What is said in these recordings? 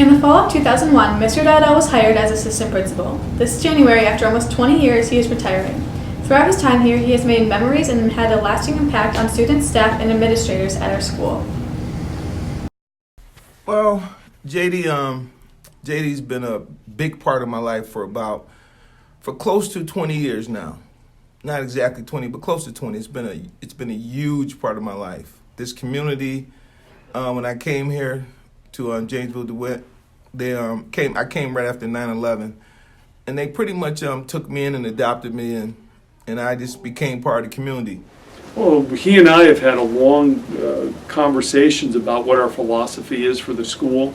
In the fall of 2001, Mr. Dowdell was hired as assistant principal. This January, after almost 20 years, he is retiring. Throughout his time here, he has made memories and had a lasting impact on students, staff, and administrators at our school. Well, JD's been a big part of my life for close to 20 years now. Not exactly 20, but close to 20. It's been a huge part of my life. This community, when I came here to Janesville, DeWitt, I came right after 9/11, and they pretty much took me in and adopted me, and I just became part of the community. Well, he and I have had a long conversations about what our philosophy is for the school.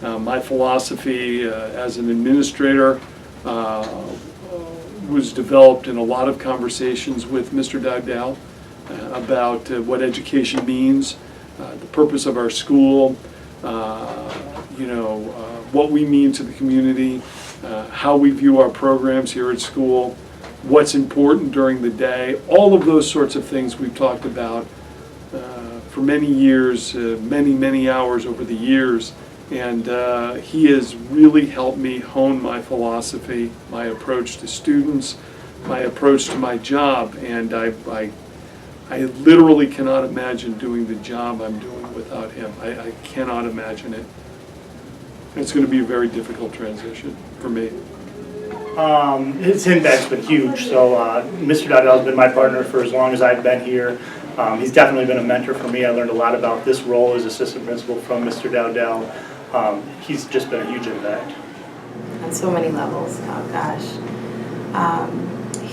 My philosophy as an administrator was developed in a lot of conversations with Mr. Dowdell about what education means, the purpose of our school, what we mean to the community, how we view our programs here at school, what's important during the day, all of those sorts of things we've talked about for many years, many hours over the years. And he has really helped me hone my philosophy, my approach to students, my approach to my job. And I literally cannot imagine doing the job I'm doing without him. I cannot imagine it. It's going to be a very difficult transition for me. His impact's been huge. So Mr. Dowdell's been my partner for as long as I've been here. He's definitely been a mentor for me. I learned a lot about this role as assistant principal from Mr. Dowdell. He's just been a huge impact. On so many levels, oh gosh.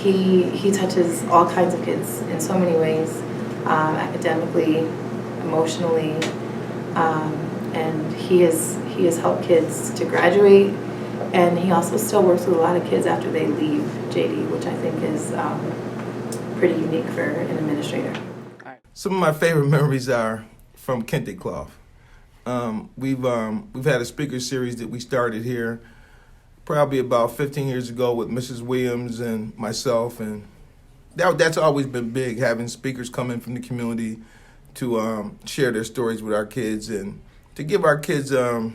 He touches all kinds of kids in so many ways, academically, emotionally, and he has helped kids to graduate, and he also still works with a lot of kids after they leave JD, which I think is pretty unique for an administrator. Some of my favorite memories are from Kente Cloth. We've had a speaker series that we started here probably about 15 years ago with Mrs. Williams and myself, and that's always been big, having speakers come in from the community to share their stories with our kids and to give our kids a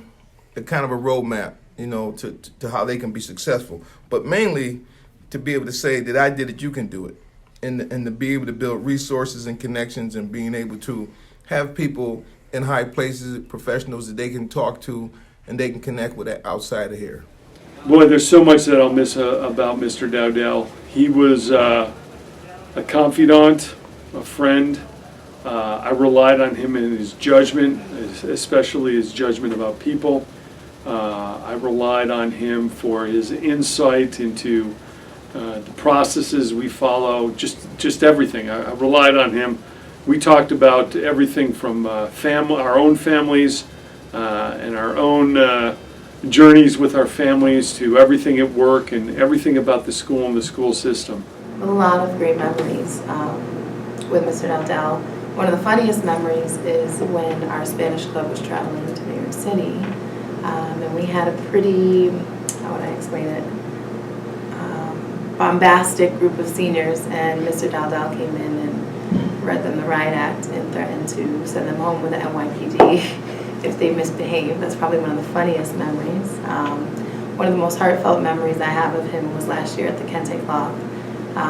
kind of a roadmap, to how they can be successful, but mainly to be able to say that I did it, you can do it, and to be able to build resources and connections and being able to have people in high places, professionals that they can talk to and they can connect with outside of here. Boy, there's so much that I'll miss about Mr. Dowdell. He was a confidant, a friend. I relied on him in his judgment, especially his judgment about people. I relied on him for his insight into the processes we follow, just everything. I relied on him. We talked about everything from our own families and our own journeys with our families to everything at work and everything about the school and the school system. A lot of great memories with Mr. Dowdell. One of the funniest memories is when our Spanish club was traveling to New York City, and we had a pretty, how would I explain it, bombastic group of seniors, and Mr. Dowdell came in and read them the riot act and threatened to send them home with the NYPD if they misbehaved. That's probably one of the funniest memories. One of the most heartfelt memories I have of him was last year at the Kente Cloth,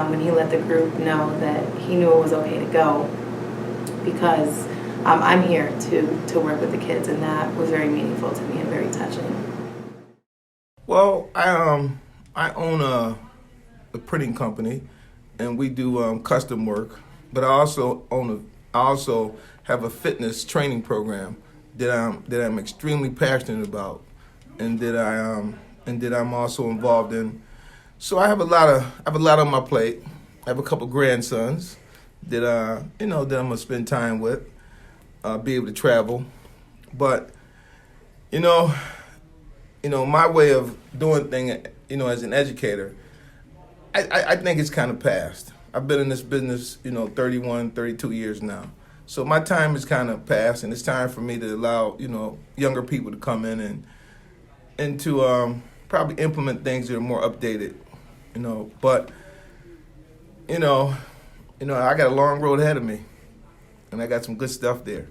when he let the group know that he knew it was okay to go because I'm here to work with the kids, and that was very meaningful to me and very touching. Well, I own a printing company, and we do custom work. But I also have a fitness training program that I'm extremely passionate about, and that I'm also involved in. So I have a lot on my plate. I have a couple grandsons that that I'm gonna spend time with, be able to travel. But my way of doing things, as an educator, I think it's kind of past. I've been in this business, 31, 32 years now. So my time is kind of past, and it's time for me to allow, younger people to come in and to probably implement things that are more updated, But, I got a long road ahead of me, and I got some good stuff there.